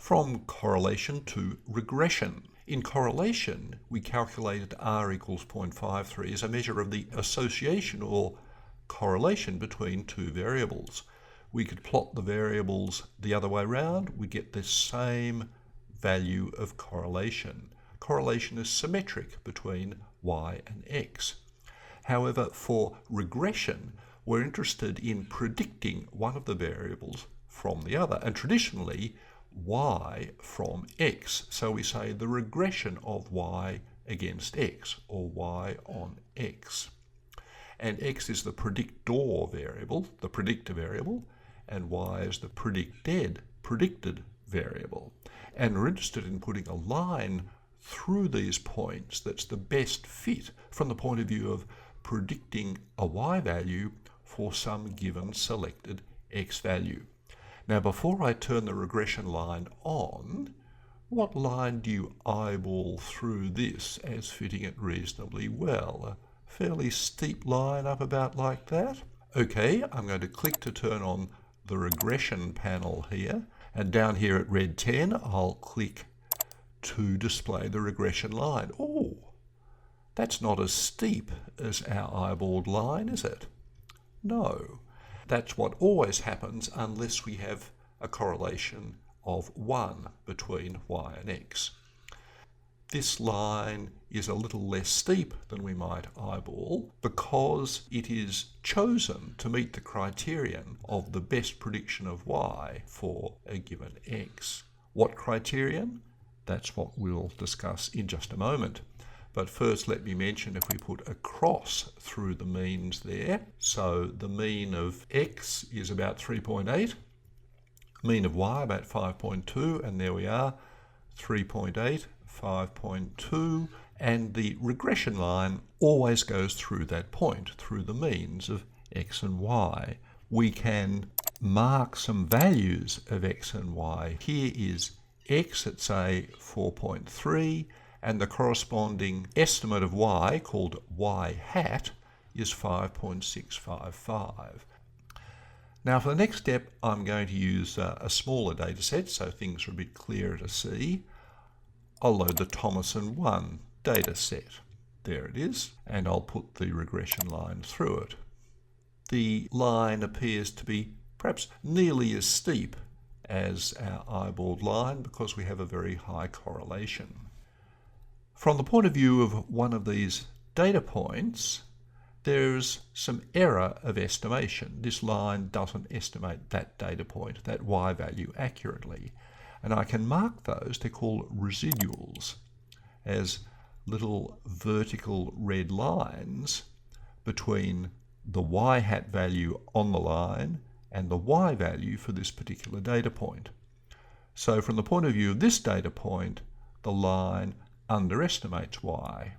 From correlation to regression. In correlation, we calculated R equals 0.53 as a measure of the association or correlation between two variables. We could plot the variables the other way around, we get the same value of correlation. Correlation is symmetric between y and x. However, for regression, we're interested in predicting one of the variables from the other, and traditionally y from x. So we say the regression of y against x, or y on x. And x is the predictor variable, the predictor variable, and y is the predicted variable. And we're interested in putting a line through these points that's the best fit from the point of view of predicting a y value for some given selected x value. Now, before I turn the regression line on, what line do you eyeball through this as fitting it reasonably well? A fairly steep line up about like that? Okay, I'm going to click to turn on the regression panel here, and down here at red 10, I'll click to display the regression line. Oh, that's not as steep as our eyeballed line, is it? No. That's what always happens unless we have a correlation of 1 between y and x. This line is a little less steep than we might eyeball because it is chosen to meet the criterion of the best prediction of y for a given x. What criterion? That's what we'll discuss in just a moment. But first, let me mention if we put a cross through the means there. So the mean of x is about 3.8, mean of y about 5.2, and there we are, 3.8, 5.2, and the regression line always goes through that point, through the means of x and y. We can mark some values of x and y. Here is x at, say, 4.3, and the corresponding estimate of y, called y hat, is 5.655. Now for the next step, I'm going to use a smaller data set, so things are a bit clearer to see. I'll load the Thomason 1 data set. There it is, and I'll put the regression line through it. The line appears to be perhaps nearly as steep as our eyeballed line because we have a very high correlation. From the point of view of one of these data points, there's some error of estimation. This line doesn't estimate that data point, that y value, accurately. And I can mark those, they're called residuals, as little vertical red lines between the y hat value on the line and the y value for this particular data point. So from the point of view of this data point, the line underestimates y.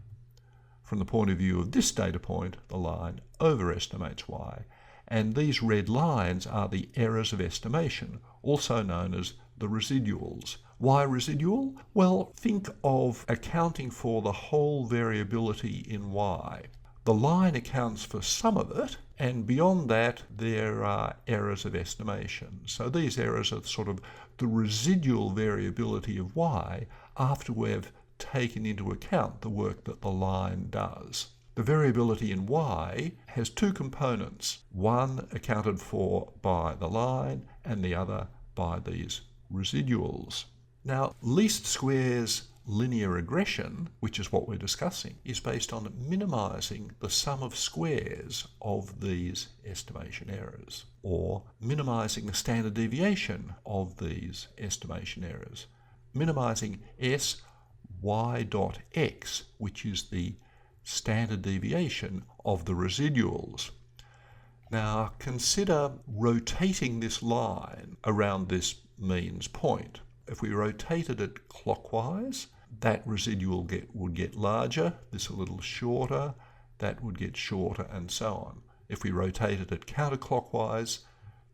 From the point of view of this data point, the line overestimates y. And these red lines are the errors of estimation, also known as the residuals. Why residual? Well, think of accounting for the whole variability in y. The line accounts for some of it, and beyond that, there are errors of estimation. So these errors are sort of the residual variability of y after we've taken into account the work that the line does. The variability in y has two components, one accounted for by the line and the other by these residuals. Now, least squares linear regression, which is what we're discussing, is based on minimizing the sum of squares of these estimation errors, or minimizing the standard deviation of these estimation errors, minimizing s y dot x, which is the standard deviation of the residuals. Now consider rotating this line around this means point. If we rotated it clockwise, that residual would get larger, this a little shorter, that would get shorter, and so on. If we rotated it counterclockwise,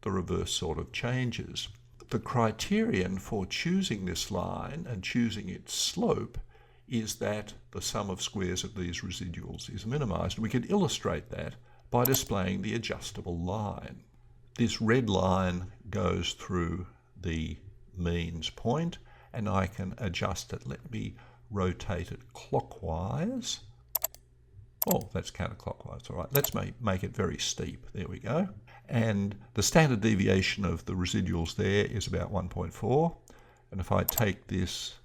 the reverse sort of changes. The criterion for choosing this line and choosing its slope is that the sum of squares of these residuals is minimized. We can illustrate that by displaying the adjustable line. This red line goes through the means point, and I can adjust it. Let me rotate it clockwise. Oh, that's counterclockwise. All right, let's make it very steep. There we go. And the standard deviation of the residuals there is about 1.4. And if I take this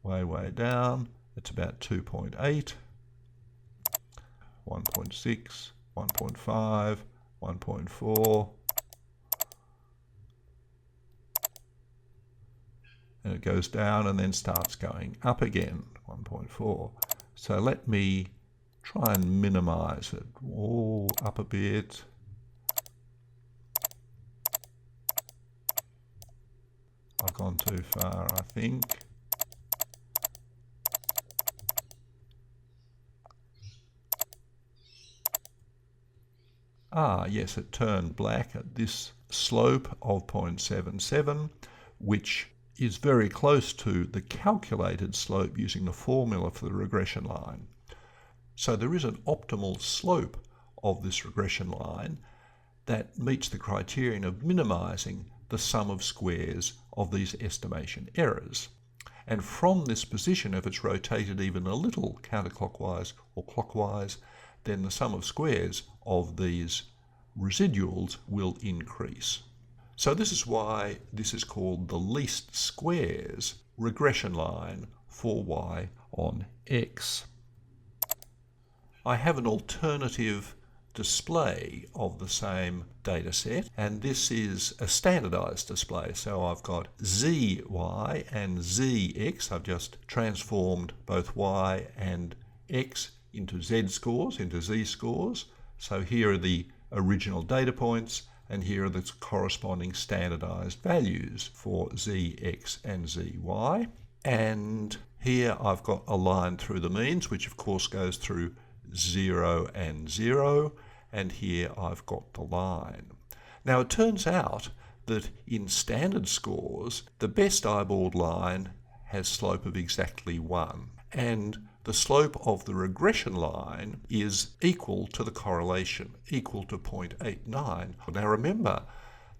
way down, it's about 2.8, 1.6, 1.5, 1.4. And it goes down and then starts going up again, 1.4. So let me try and minimize it. Oh, up a bit. I've gone too far, I think. Ah, yes, it turned black at this slope of 0.77, which is very close to the calculated slope using the formula for the regression line. So there is an optimal slope of this regression line that meets the criterion of minimizing the sum of squares of these estimation errors. And from this position, if it's rotated even a little counterclockwise or clockwise, then the sum of squares of these residuals will increase. So this is why this is called the least squares regression line for y on x. I have an alternative display of the same data set, and this is a standardized display. So I've got zy and zx. I've just transformed both y and x into z scores, into z scores. So here are the original data points, and here are the corresponding standardized values for zx and zy. And here I've got a line through the means, which of course goes through 0 and 0, and here I've got the line. Now it turns out that in standard scores, the best eyeballed line has slope of exactly 1, and the slope of the regression line is equal to the correlation, equal to 0.89. Now remember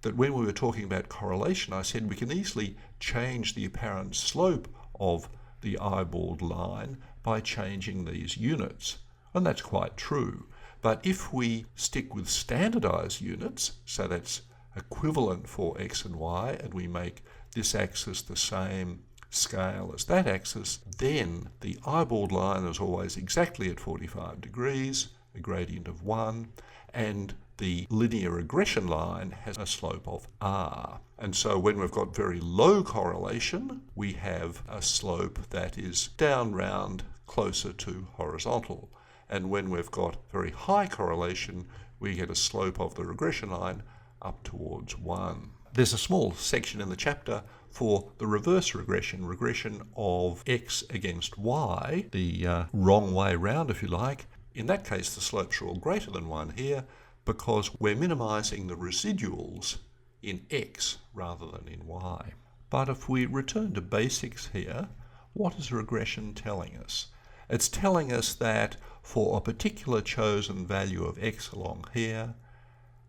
that when we were talking about correlation, I said we can easily change the apparent slope of the eyeballed line by changing these units. And that's quite true. But if we stick with standardized units, so that's equivalent for x and y, and we make this axis the same scale as that axis, then the eyeballed line is always exactly at 45 degrees, a gradient of 1, and the linear regression line has a slope of r. And so when we've got very low correlation, we have a slope that is down round closer to horizontal. And when we've got very high correlation, we get a slope of the regression line up towards 1. There's a small section in the chapter for the reverse regression, regression of x against y, the wrong way round if you like. In that case, the slopes are all greater than 1 here because we're minimizing the residuals in x rather than in y. But if we return to basics here, what is regression telling us? It's telling us that for a particular chosen value of x along here,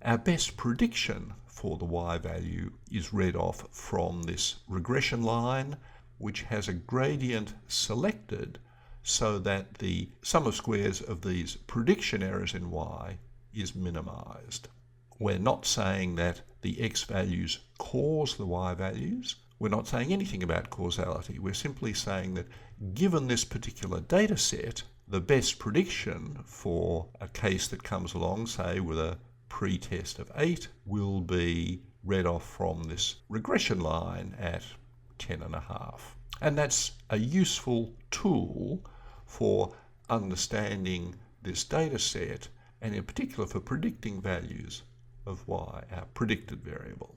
our best prediction for the y value is read off from this regression line, which has a gradient selected so that the sum of squares of these prediction errors in y is minimized. We're not saying that the x values cause the y values. We're not saying anything about causality. We're simply saying that given this particular data set, the best prediction for a case that comes along, say with a pre-test of 8, will be read off from this regression line at 10.5. And that's a useful tool for understanding this data set, and in particular for predicting values of y, our predicted variable.